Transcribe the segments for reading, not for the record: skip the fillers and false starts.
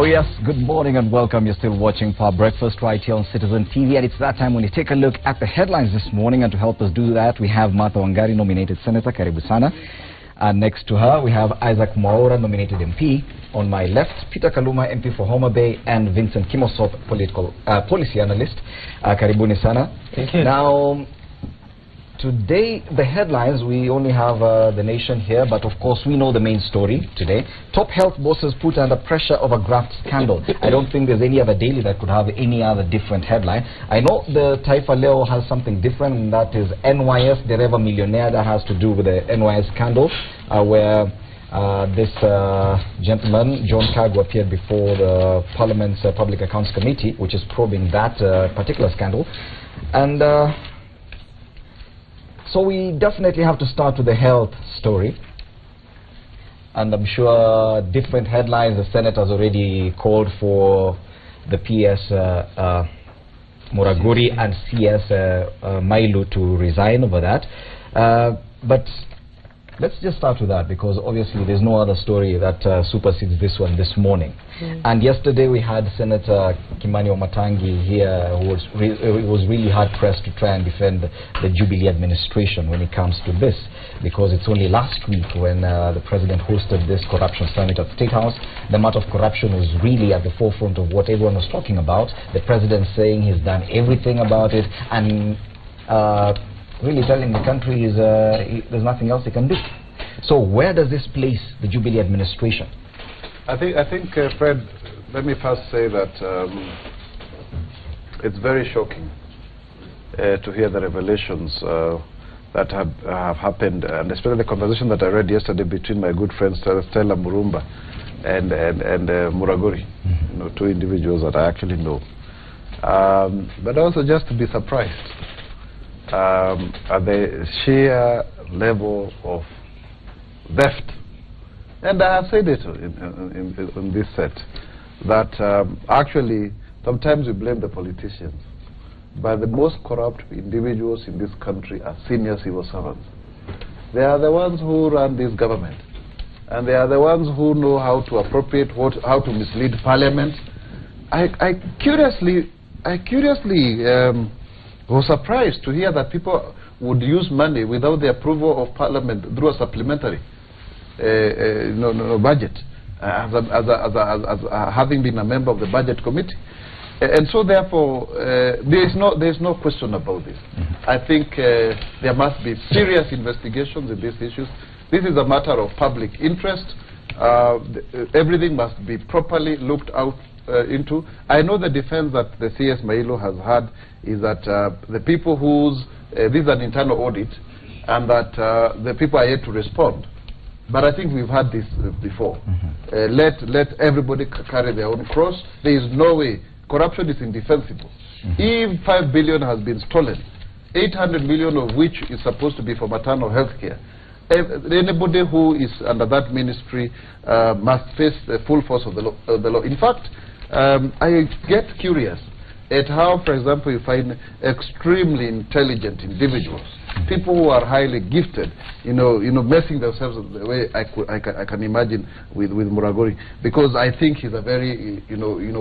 Oh yes, good morning and welcome. You're still watching Power Breakfast right here on Citizen TV, and it's that time when you take a look at the headlines this morning. And to help us do that, we have Martha Wangari, nominated Senator, karibu sana. And next to her, we have Isaac Mwaura, nominated MP. On my left, Peter Kaluma, MP for Homa Bay, and Vincent Kimosop, policy analyst. Karibuni sana. Thank you. Now, today, the headlines, we only have The Nation here, but of course we know the main story today. Top health bosses put under pressure of a graft scandal. I don't think there's any other daily that could have any other different headline. I know the Taifa Leo has something different, and that is NYS Dereva Millionaire. That has to do with the NYS scandal, where this gentleman, John Kagu, appeared before the Parliament's Public Accounts Committee, which is probing that particular scandal. And so we definitely have to start with the health story. And I'm sure different headlines, the Senate has already called for the PS Muraguri and CS Mailu to resign over that. But let's just start with that, because obviously there's no other story that supersedes this one this morning. And yesterday we had Senator Kimani Wamatangi here, who was really hard-pressed to try and defend the Jubilee administration when it comes to this, because it's only last week when the president hosted this corruption summit at State House. The matter of corruption was really at the forefront of what everyone was talking about. The president saying he's done everything about it, and really telling the country is there's nothing else they can do. So where does this place the Jubilee administration? I think Fred, let me first say that it's very shocking to hear the revelations that have happened, and especially the conversation that I read yesterday between my good friend Stella Murumba and Muraguri, you know, two individuals that I actually know. But also just to be surprised at the sheer level of theft. And I have said it in this set, that actually sometimes we blame the politicians, but the most corrupt individuals in this country are senior civil servants. They are the ones who run this government, and they are the ones who know how to appropriate, how to mislead Parliament. I curiously was surprised to hear that people would use money without the approval of Parliament through a supplementary budget, as having been a member of the Budget Committee. And so therefore there is no question about this. I think there must be serious investigations in these issues. This is a matter of public interest. Everything must be properly looked out into. I know the defense that the CS Mailu has had is that the people whose this is an internal audit, and that the people are yet to respond. But I think we've had this before. Let everybody carry their own cross. There is no way. Corruption is indefensible. If 5 billion has been stolen, 800 million of which is supposed to be for maternal health care, anybody who is under that ministry must face the full force of the law. In fact, I get curious at how, for example, you find extremely intelligent individuals, people who are highly gifted, messing themselves the way I can imagine with Muraguri, because I think he's a very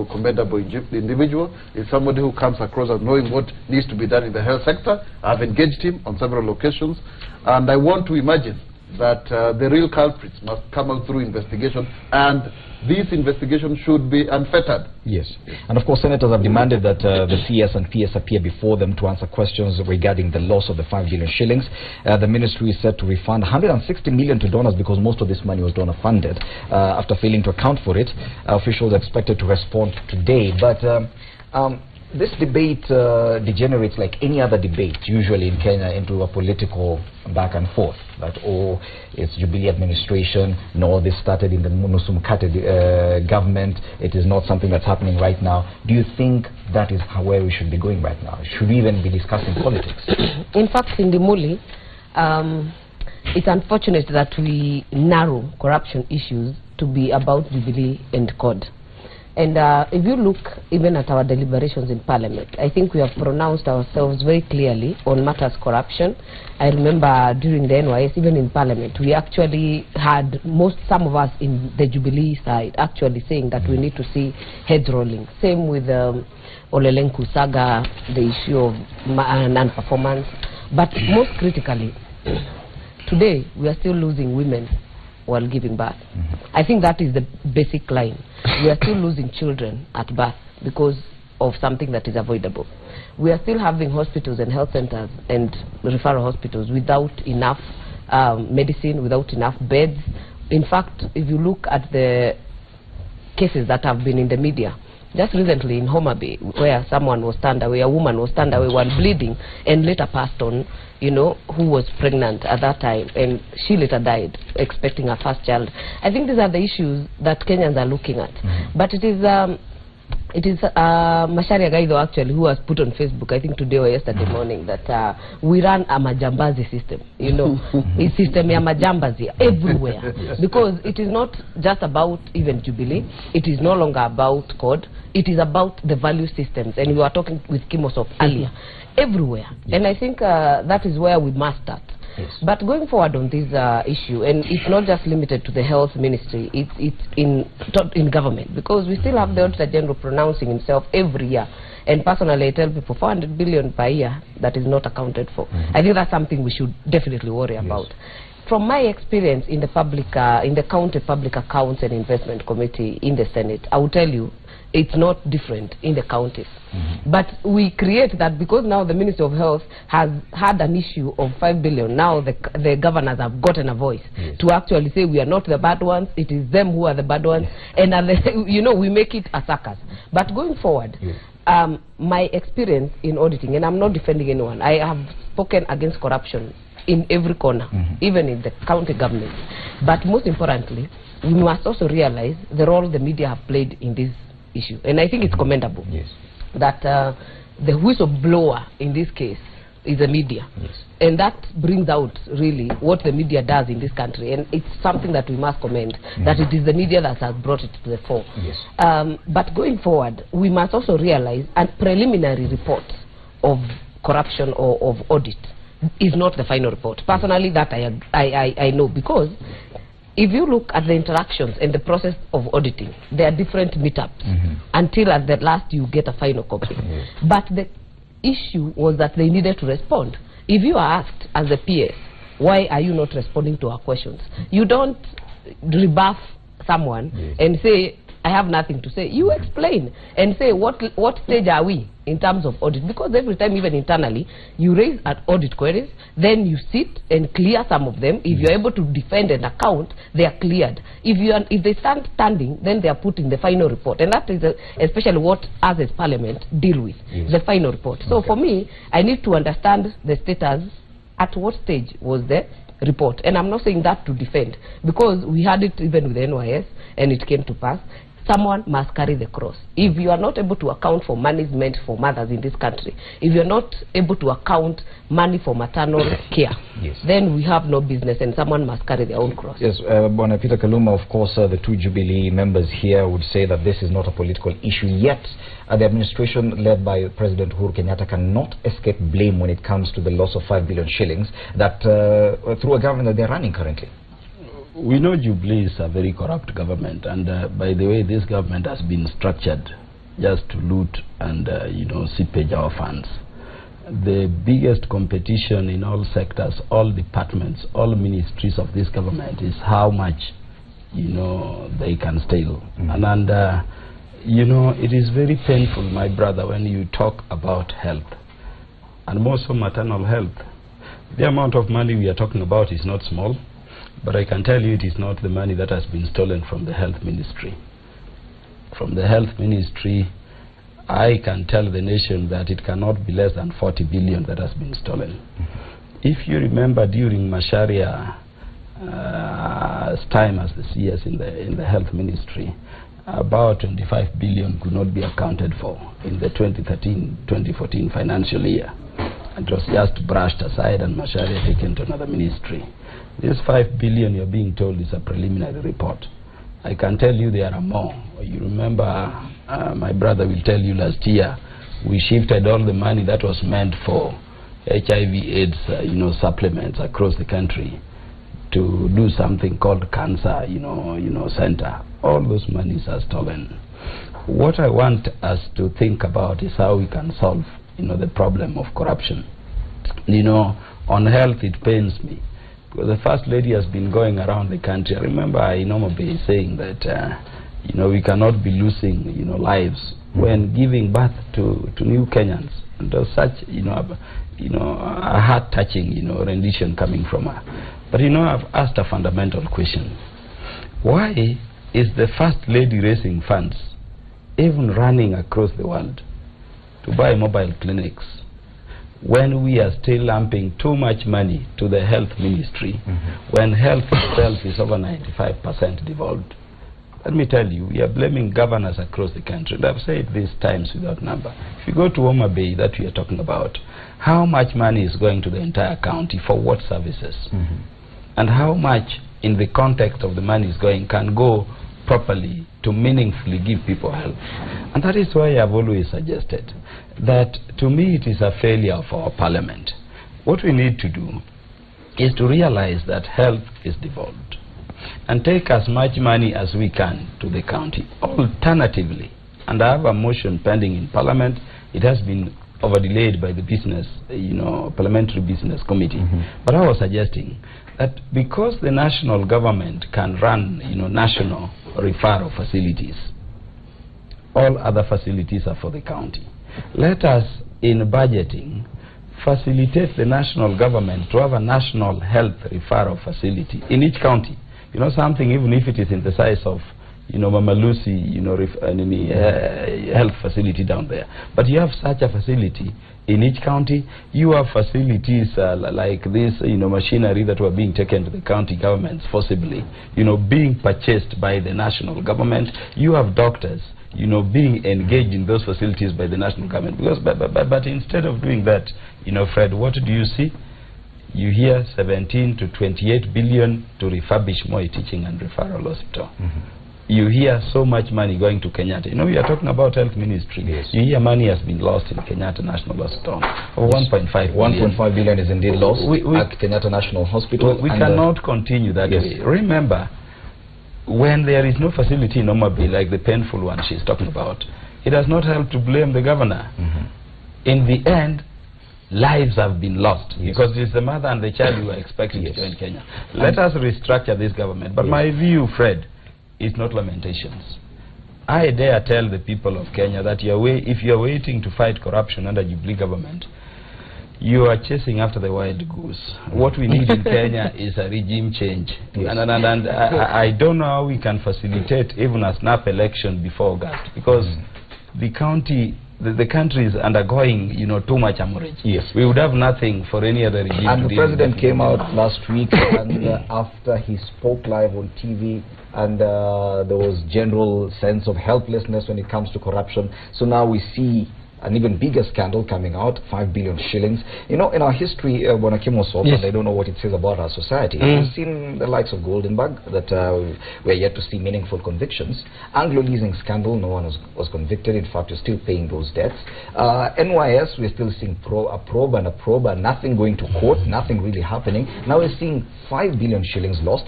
commendable individual. He's somebody who comes across as knowing what needs to be done in the health sector. I've engaged him on several occasions, and I want to imagine that the real culprits must come out through investigation, and this investigation should be unfettered. Yes. And of course, senators have demanded that the CS and PS appear before them to answer questions regarding the loss of the 5 billion shillings. The ministry is set to refund 160 million to donors, because most of this money was donor funded. After failing to account for it, officials are expected to respond today. But this debate degenerates like any other debate usually in Kenya into a political back and forth, that it's Jubilee administration, no, this started in the Nusumkate government, it is not something that's happening right now. Do you think that is where we should be going right now? Should we even be discussing politics? In fact, in the Muli, it's unfortunate that we narrow corruption issues to be about Jubilee and COD. And if you look even at our deliberations in Parliament, I think we have pronounced ourselves very clearly on matters corruption. I remember during the NYS, even in Parliament, we actually had some of us in the Jubilee side actually saying that we need to see heads rolling. Same with Olelenku saga, the issue of non-performance. But most critically, today we are still losing women while giving birth. I think that is the basic line. We are still losing children at birth because of something that is avoidable. We are still having hospitals and health centers and referral hospitals without enough medicine, without enough beds. In fact, if you look at the cases that have been in the media, just recently in Homa Bay, where someone was turned away, a woman was turned away while bleeding and later passed on, you know, who was pregnant at that time, and she later died expecting her first child. I think these are the issues that Kenyans are looking at. But it is Macharia Gaido actually who has put on Facebook, I think today or yesterday morning, that we run a majambazi system, you know, a system ya majambazi everywhere. Because it is not just about even Jubilee, it is no longer about code, it is about the value systems. And we were talking with Kimosov earlier, everywhere. And I think that is where we must start. But going forward on this issue, and it's not just limited to the health ministry, it's in government, because we still have the Auditor General pronouncing himself every year. And personally, I tell people 400 billion per year that is not accounted for. I think that's something we should definitely worry about. From my experience in the public, in the County Public Accounts and Investment Committee in the Senate, I will tell you, it's not different in the counties. But we create that because now the Ministry of Health has had an issue of 5 billion. Now the governors have gotten a voice to actually say we are not the bad ones, it is them who are the bad ones. And you know, we make it a circus. But going forward, my experience in auditing, and I'm not defending anyone, I have spoken against corruption in every corner, even in the county government. But most importantly, we must also realize the role the media have played in this issue. And I think it's commendable that the whistleblower in this case is the media. And that brings out really what the media does in this country. And it's something that we must commend, that it is the media that has brought it to the fore. But going forward, we must also realize a preliminary report of corruption or of audit is not the final report. Personally, that I know, because if you look at the interactions and the process of auditing, there are different meetups until at the last you get a final copy. But the issue was that they needed to respond. If you are asked as a PS, why are you not responding to our questions? You don't rebuff someone and say, I have nothing to say. You explain and say what stage are we in terms of audit, because every time, even internally, you raise audit queries, then you sit and clear some of them. If you're able to defend an account, they are cleared. If they stand standing, then they are put in the final report, and that is especially what us as Parliament deal with, the final report. So for me, I need to understand the status. At what stage was the report? And I'm not saying that to defend, because we had it even with the NYS and it came to pass. Someone must carry the cross. If you are not able to account for money meant for mothers in this country, if you're not able to account money for maternal care, then we have no business, and someone must carry their own cross. Bwana Peter Kaluma, of course, the two Jubilee members here would say that this is not a political issue, yet the administration led by President Uhuru Kenyatta cannot escape blame when it comes to the loss of 5 billion shillings that through a government that they're running currently. We know Jubilee is a very corrupt government, and by the way, this government has been structured just to loot and you know, seepage our funds. The biggest competition in all sectors, all departments, all ministries of this government is how much, you know, they can steal. And you know, it is very painful, my brother, when you talk about health, and more so maternal health. The amount of money we are talking about is not small. But I can tell you it is not the money that has been stolen from the health ministry. From the health ministry, I can tell the nation that it cannot be less than 40 billion that has been stolen. If you remember, during Macharia's time as the CS in the health ministry, about 25 billion could not be accounted for in the 2013-2014 financial year. It was just brushed aside and Macharia taken to another ministry. This 5 billion you're being told is a preliminary report. I can tell you there are more. You remember, my brother will tell you last year, we shifted all the money that was meant for HIV/AIDS, supplements across the country to do something called cancer, center. All those monies are stolen. What I want us to think about is how we can solve, the problem of corruption. On health, it pains me because the First Lady has been going around the country. I remember Inoma Bay saying that, we cannot be losing, lives when giving birth to new Kenyans. And there was such, a heart-touching, rendition coming from her. But I've asked a fundamental question: why is the First Lady raising funds, even running across the world, to buy mobile clinics, when we are still lumping too much money to the health ministry, when health itself is over 95% devolved? Let me tell you, we are blaming governors across the country. And I've said this times without number. If you go to Homa Bay, that we are talking about, how much money is going to the entire county for what services? And how much, in the context of the money is going, can go properly to meaningfully give people help? And that is why I've always suggested that, to me, it is a failure of our parliament. What we need to do is to realize that health is devolved and take as much money as we can to the county. Alternatively, and I have a motion pending in Parliament, it has been over-delayed by the business, Parliamentary Business Committee. But I was suggesting that because the national government can run, national referral facilities, all other facilities are for the county. Let us, in budgeting, facilitate the national government to have a national health referral facility in each county. Something, even if it is in the size of, Mama Lucy, health facility down there. But you have such a facility in each county. You have facilities like this, machinery that were being taken to the county governments forcibly, being purchased by the national government. You have doctors, being engaged in those facilities by the national government. Because, but instead of doing that, Fred, what do you see? You hear 17 to 28 billion to refurbish Moi Teaching and Referral Hospital. You hear so much money going to Kenyatta. We are talking about health ministry. Yes. You hear money has been lost in Kenyatta National Hospital. 1.5 billion. 1.5 billion is indeed lost at Kenyatta National Hospital. We cannot continue that way. Remember, when there is no facility in Homa Bay, like the painful one she's talking about, it does not help to blame the governor. In the end, lives have been lost because it's the mother and the child who are expecting to join Kenya. Let us restructure this government. But my view, Fred, is not lamentations. I dare tell the people of Kenya that if you are waiting to fight corruption under Jubilee government, you are chasing after the wild goose. What we need in Kenya is a regime change. And I don't know how we can facilitate even a snap election before August, because the country is undergoing, too much hemorrhage. We would have nothing for any other regime. And the president came out last week, and after he spoke live on TV, and there was general sense of helplessness when it comes to corruption. So now we see an even bigger scandal coming out, 5 billion shillings. In our history, and I don't know what it says about our society. We've seen the likes of Goldenberg, that we're yet to see meaningful convictions. Anglo leasing scandal, no one was convicted. In fact, we're still paying those debts. NYS, we're still seeing a probe and nothing going to court, nothing really happening. Now we're seeing 5 billion shillings lost.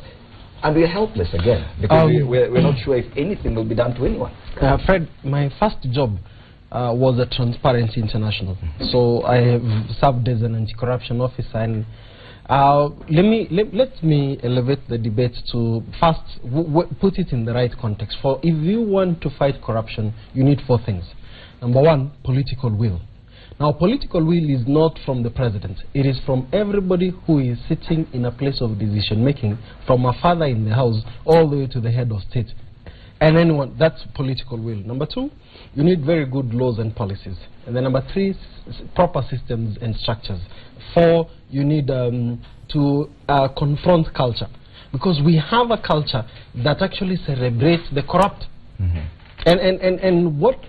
And we're helpless again, because we're not sure if anything will be done to anyone. Fred, my first job was at Transparency International. So I have served as an anti-corruption officer. And let me elevate the debate to first put it in the right context. For if you want to fight corruption, you need 4 things. Number 1, political will. Now, political will is not from the president. It is from everybody who is sitting in a place of decision-making, from a father in the house all the way to the head of state. And anyone, that's political will. Number 2, you need very good laws and policies. And then number 3, proper systems and structures. 4, you need to confront culture. Because we have a culture that actually celebrates the corrupt. And what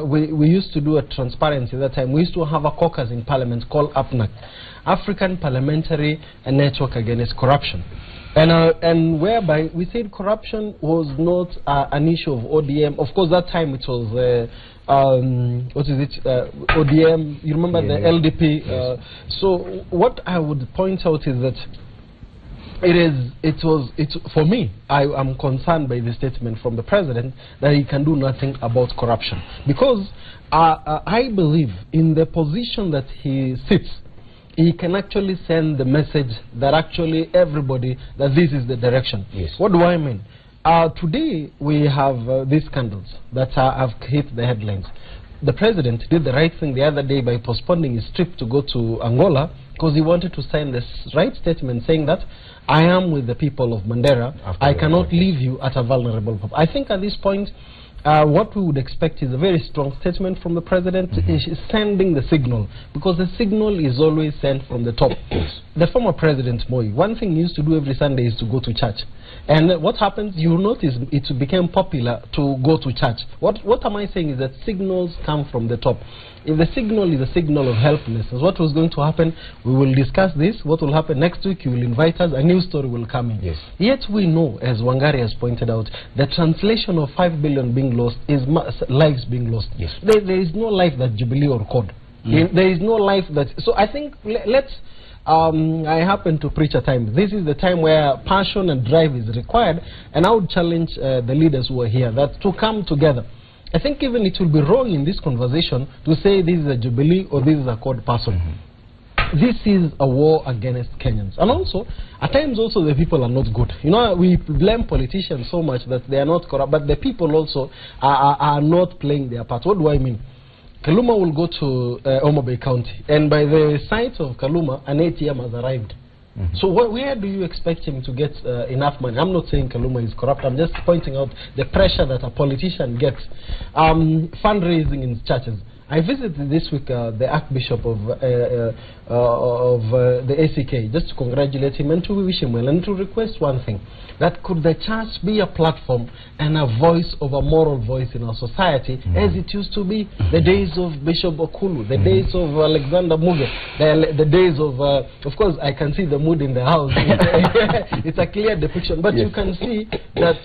we used to do at Transparency at that time, we used to have a caucus in Parliament called APNAC, African Parliamentary Network Against Corruption. And whereby we said corruption was not an issue of ODM. Of course, that time it was, ODM, you remember the LDP. Yes. So what I would point out is that for me, I am concerned by the statement from the president that he can do nothing about corruption. Because I believe in the position that he sits, he can actually send the message that actually everybody, that this is the direction. Yes. What do I mean? Today we have these scandals that have hit the headlines. The president did the right thing the other day by postponing his trip to go to Angola because he wanted to send this right statement saying that I am with the people of Mandera. I cannot leave you at a vulnerable point. I think at this point what we would expect is a very strong statement from the president, sending the signal, because the signal is always sent from the top. The former president Moi, one thing he used to do every Sunday is to go to church. And what happens, you notice it became popular to go to church. What am I saying is that signals come from the top. If the signal is a signal of helplessness, what was going to happen? We will discuss this. What will happen next week? You will invite us. A new story will come in. Yes. Yet we know, as Wangari has pointed out, the translation of 5 billion being lost is lives being lost. Yes. There is no life that Jubilee or COD. There is no life that... So I think let's... I happen to preach a time. This is the time where passion and drive is required, and I would challenge the leaders who are here that to come together. I think even it will be wrong in this conversation to say this is a Jubilee or this is a COD person. This is a war against Kenyans. And also, at times also the people are not good. You know, we blame politicians so much that they are not corrupt, but the people also are not playing their part. What do I mean? Kaluma will go to Homa Bay County, and by the site of Kaluma, an ATM has arrived. So where do you expect him to get enough money? I'm not saying Kaluma is corrupt. I'm just pointing out the pressure that a politician gets. Fundraising in churches. I visited this week the Archbishop of the ACK just to congratulate him and to wish him well and to request one thing, that could the church be a platform and a voice of a moral voice in our society as it used to be the days of Bishop Okulu, the days of Alexander Muge, the days of course I can see the mood in the house. It's a clear depiction, but you can see that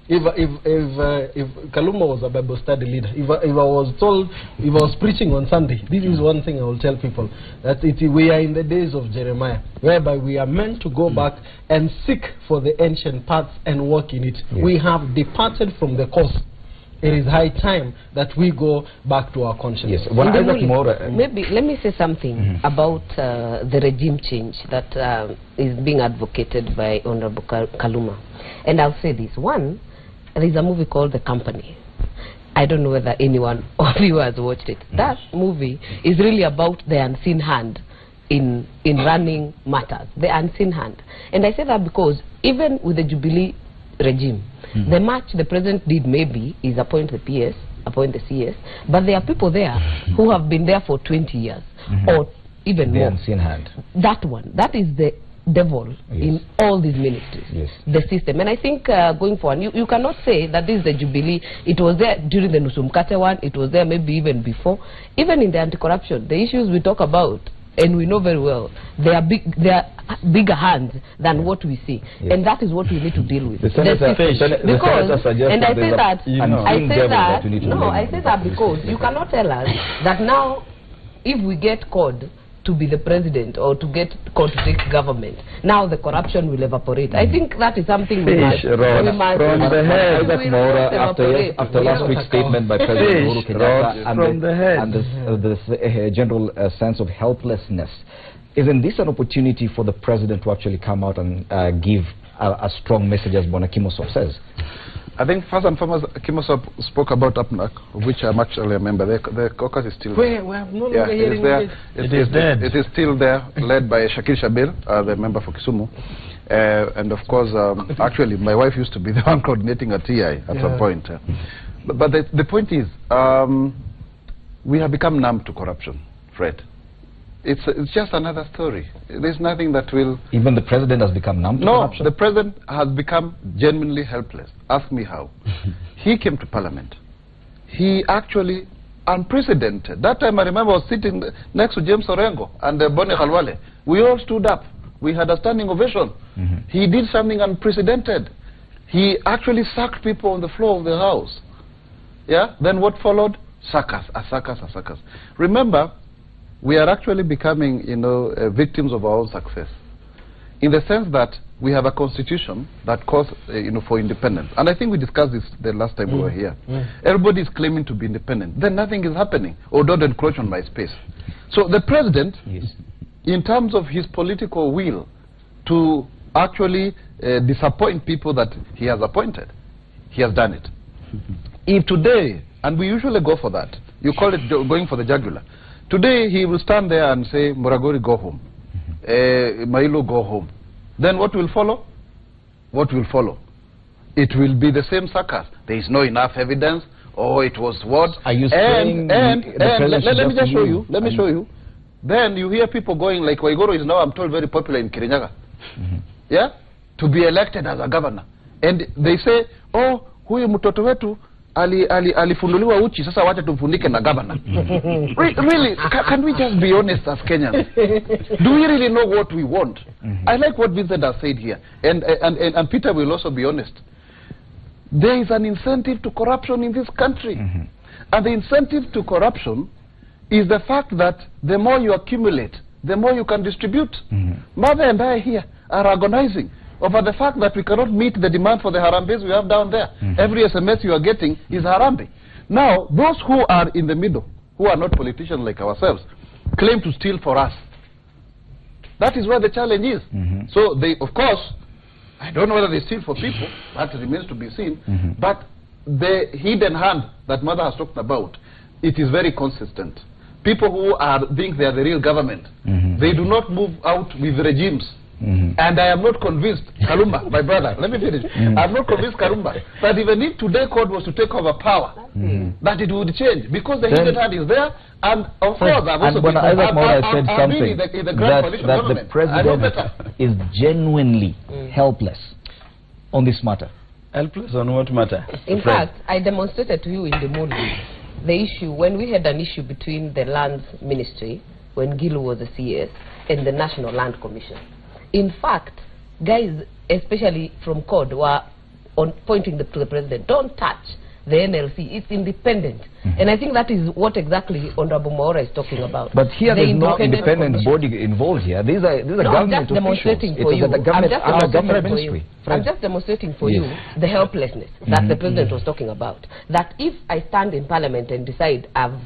if Kaluma was a Bible study leader, if I was told, if I was preaching on Sunday, this is one thing I will tell people, that we are in the days of Jeremiah, whereby we are meant to go back and seek for the ancient paths and walk in it. We have departed from the course. It is high time that we go back to our conscience. Yes. Well, maybe let me say something about the regime change that is being advocated by Honorable Kaluma. And I'll say this. One, there is a movie called The Company. I don't know whether anyone of you has watched it. That movie is really about the unseen hand in running matters, the unseen hand. And I say that because even with the Jubilee regime, the match the president did maybe is appoint the PS, appoint the CS, but there are people there who have been there for 20 years or even more. The unseen hand. That one, that is the devil in all these ministries, the system. And I think going forward, you cannot say that this is the Jubilee. It was there during the Nusumkate one, it was there maybe even before. Even in the anti-corruption, the issues we talk about, and we know very well, they are bigger hands than what we see, and that is what we need to deal with. And I say that because you cannot tell us that now if we get COD to be the president or to get COD to take government, now the corruption will evaporate. I think that is something we must from the head. After last week's statement by President Uhuru Kenyatta and the general sense of helplessness, isn't this an opportunity for the president to actually come out and give a strong message, as Bona Kimosop says? I think first and foremost, Kimosop spoke about APNAC, of which I'm actually a member. The caucus is still there. We have no longer hearing it. It is dead. It is still there, led by Shakir Shabir, the member for Kisumu. And of course, actually, my wife used to be the one coordinating a TI at some point. But the point is, we have become numb to corruption, Fred. it's just another story. There's nothing that will... Even the president has become numb to corruption? No, the president has become genuinely helpless. Ask me how. He came to parliament. He actually, unprecedented. That time I remember I was sitting next to James Orengo and Bonnie Khalwale. We all stood up. We had a standing ovation. He did something unprecedented. He actually sacked people on the floor of the house. Yeah? Then what followed? Suckers, suckers, suckers. Remember, we are actually becoming, victims of our own success. In the sense that we have a constitution that calls, for independence. And I think we discussed this the last time we were here. Everybody is claiming to be independent. Then nothing is happening. Or don't encroach on my space. So the president, in terms of his political will to actually disappoint people that he has appointed, he has done it. If today, and we usually go for that, you call it going for the jugular. Today he will stand there and say, Muragori, go home. Mailo, go home. Then what will follow? What will follow? It will be the same suckers. There is no enough evidence. Oh, it was what? Are you saying let me just show you. Let me show you. Then you hear people going like Waigoro is now, I'm told, very popular in Kirinyaga. Yeah? To be elected as a governor. And they say, oh, huyu mtoto wetu alifunduliwa uchi, sasa wacha tumfunike na governor. Really, can we just be honest as Kenyans? Do we really know what we want? I like what Vincent has said here. And Peter will also be honest. There is an incentive to corruption in this country. And the incentive to corruption is the fact that the more you accumulate, the more you can distribute. Mother and I here are agonizing over the fact that we cannot meet the demand for the harambes we have down there. Every SMS you are getting is harambe. Now, those who are in the middle, who are not politicians like ourselves, claim to steal for us. That is where the challenge is. So they, of course, I don't know whether they steal for people, that remains to be seen, but the hidden hand that Mother has talked about, it is very consistent. People who think they are the real government, they do not move out with regimes. And I am not convinced, Kalumba, my brother, let me finish. I am not convinced, Kalumba, that even if today court was to take over power, that it would change, because the hidden hand is there, and of course I've also been said something that the president is genuinely helpless on this matter. Helpless on what matter? In fact, I demonstrated to you in the morning the issue when we had an issue between the Lands Ministry, when Gilu was the CS, and the National Land Commission. In fact, guys, especially from COD, were pointing to the president, don't touch the NLC, it's independent. And I think that is what exactly Honorable Maura is talking about. But here there's no independent body involved here. These are government officials. I'm just demonstrating for you the helplessness that the president was talking about. That if I stand in parliament and decide I've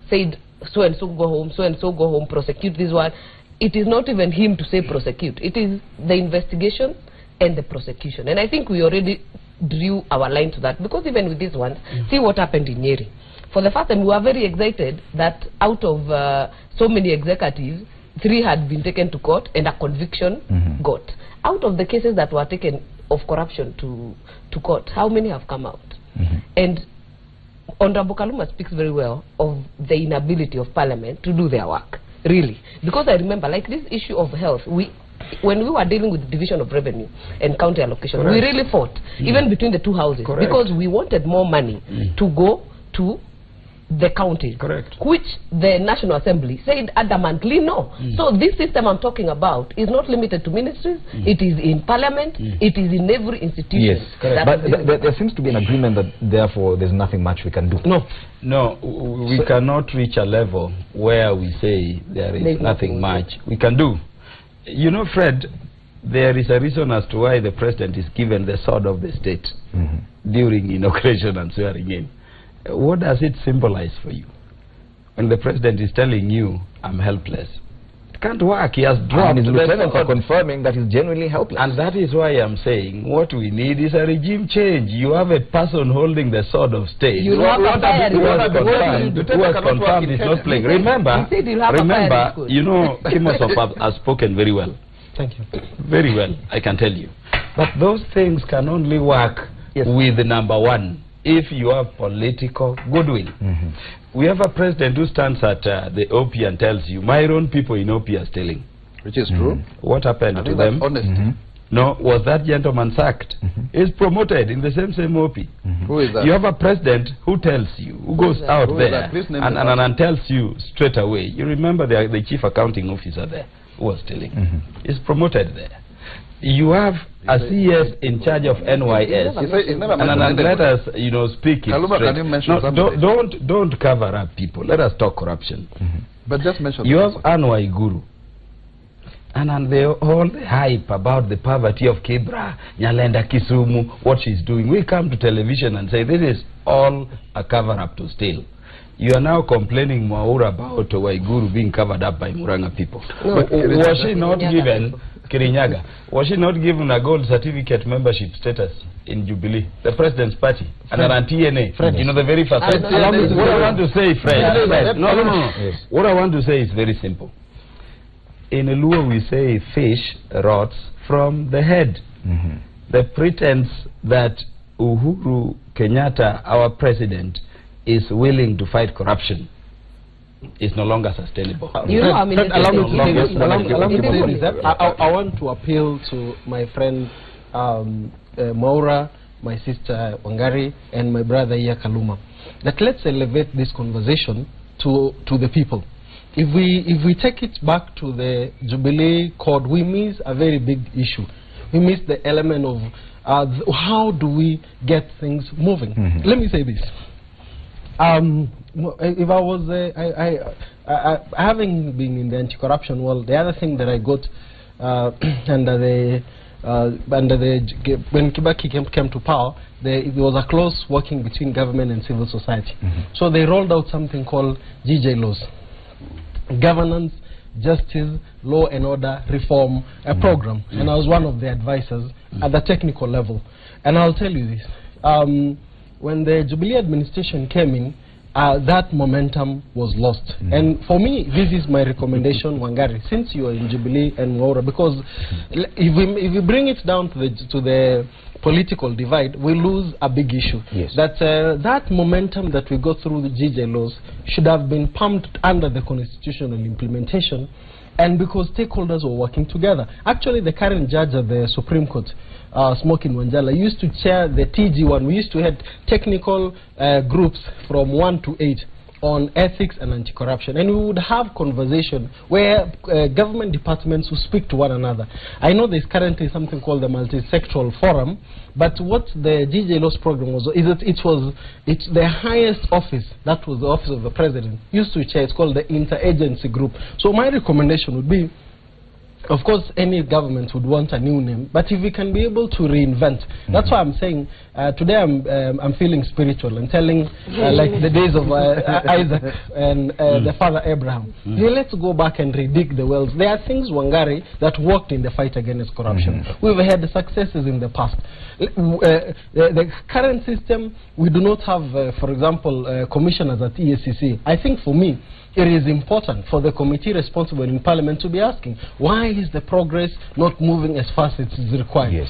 said so-and-so go home, so-and-so go home, prosecute this one, it is not even him to say prosecute. It is the investigation and the prosecution. And I think we already drew our line to that, because even with this one, see what happened in Nyeri. For the first time, we were very excited that out of so many executives, 3 had been taken to court and a conviction got. Out of the cases that were taken of corruption to court, how many have come out? And Honorable Kaluma speaks very well of the inability of Parliament to do their work. Really, because I remember, like this issue of health, when we were dealing with the division of revenue and county allocation, we really fought, even between the two houses, because we wanted more money to go to the counties, which the National Assembly said adamantly no. So this system I'm talking about is not limited to ministries, it is in Parliament, it is in every institution. Yes, but there seems to be an agreement that therefore there's nothing much we can do. No, we cannot reach a level where we say there is nothing much we can do. You know, Fred, there is a reason as to why the president is given the sword of the state during inauguration and swearing in. What does it symbolize for you? When the president is telling you, I'm helpless. It can't work. He has dropped. And his lieutenants are confirming that he's genuinely helpless. And that is why I'm saying what we need is a regime change. You have a person holding the sword of state. You have a fire. Who has confirmed he's not playing. Remember, you know, Kimosop has spoken very well. Thank you. Very well, I can tell you. But those things can only work with the number one if you have political goodwill. We have a president who stands at the OP and tells you, my own people in OP are stealing. Which is true. What happened to them? Honesty. No, was that gentleman sacked? Is promoted in the same OP. Who is that? You have a president who tells you, who goes out there and tells you straight away. You remember the chief accounting officer there who was stealing. Is promoted there. You have a CS in charge of NYS. And let us, speak it Kaluma, straight. can you mention No, don't cover up people. Let us talk corruption. But just mention. You have Anwai Guru. And all the hype about the poverty of Kibra, Nyalenda Kisumu, what she's doing. We come to television and say this is all a cover-up to steal. You are now complaining, Mwaura, about Waiguru being covered up by Muranga people. No. Was she not given, Kirinyaga, was she not given a gold certificate membership status in Jubilee, the president's party, and an TNA? The very first. What I want to say, Fred. No. Yes. What I want to say is very simple. In Luo we say fish rots from the head. The pretense that Uhuru Kenyatta, our president, is willing to fight corruption is no longer sustainable. Allow me to say this. I want to appeal to my friend Maura, my sister Wangari, and my brother Kaluma, that let's elevate this conversation to the people. If we take it back to the Jubilee Code, we miss a very big issue. We miss the element of how do we get things moving. Let me say this. If I was having been in the anti-corruption world, the other thing that I got when Kibaki came to power, there was a close working between government and civil society. So they rolled out something called GJ laws. Governance, Justice, Law and Order Reform program, and I was one of the advisors at the technical level. And I'll tell you this, when the Jubilee administration came in, that momentum was lost. And for me, this is my recommendation, Wangari, since you are in Jubilee and Maura, because if we bring it down to the political divide, we lose a big issue. That momentum that we got through the GJ laws should have been pumped under the constitutional implementation, and because stakeholders were working together. Actually, the current judge of the Supreme Court, Smokin Wanjala, used to chair the TG1. We used to have technical groups from 1 to 8 on ethics and anti-corruption, and we would have conversation where government departments would speak to one another. I know there's currently something called the multi-sectoral forum, but what the GJ Laws program was is that it's the highest office, that was the office of the president, used to chair. It's called the interagency group. So my recommendation would be, of course, any government would want a new name, but if we can be able to reinvent, that's why I'm saying today I'm feeling spiritual and telling like the days of Isaac and the father Abraham. Hey, let's go back and redig the wells. There are things, Wangari, that worked in the fight against corruption. We've had successes in the past. The current system, we do not have, for example, commissioners at EACC. I think for me, it is important for the committee responsible in Parliament to be asking, why is the progress not moving as fast as is required?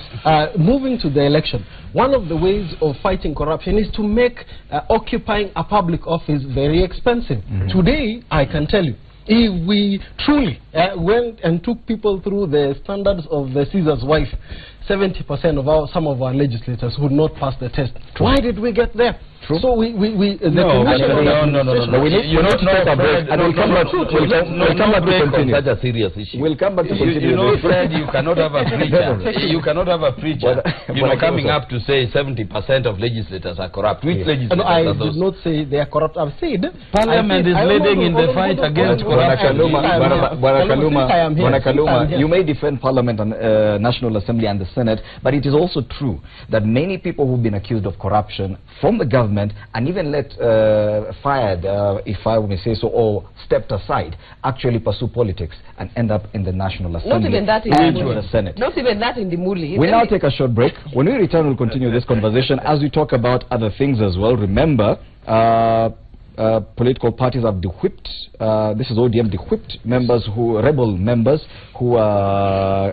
Moving to the election, one of the ways of fighting corruption is to make occupying a public office very expensive. Today, I can tell you, if we truly went and took people through the standards of the Caesar's wife, 70% of some of our legislators would not pass the test. Why did we get there? So we no. We need to take a break, and we'll come back to continue such a serious issue. We'll come back to continue. You know, Fred, you cannot have a preacher. You cannot have a preacher. Coming up to say 70% of legislators are corrupt. Which legislators I are those? did not say they are corrupt. I've said Parliament is leading in the fight against corruption. Bwana Kaluma, you may defend Parliament and National Assembly and the Senate, but it is also true that many people who've been accused of corruption from the government and even fired, if I may say so, or stepped aside, actually pursue politics and end up in the National Assembly. Not even that in the Senate. Not even that in the Muli. We'll now take a short break. When we return, we'll continue this conversation as we talk about other things as well. Remember, political parties have de-whipped, this is ODM, de-whipped members rebel members who are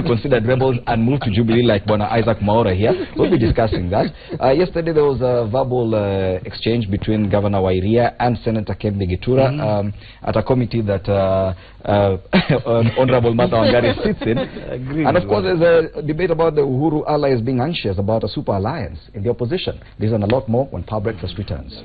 considered rebels and moved to Jubilee, like Bona Isaac Maura here. We'll be discussing that. Yesterday there was a verbal exchange between Governor Wairia and Senator Kembe Gitura at a committee that Honorable Martha Wangari sits in. And of course there's a debate about the Uhuru allies being anxious about a super alliance in the opposition. These and a lot more when Power Breakfast returns.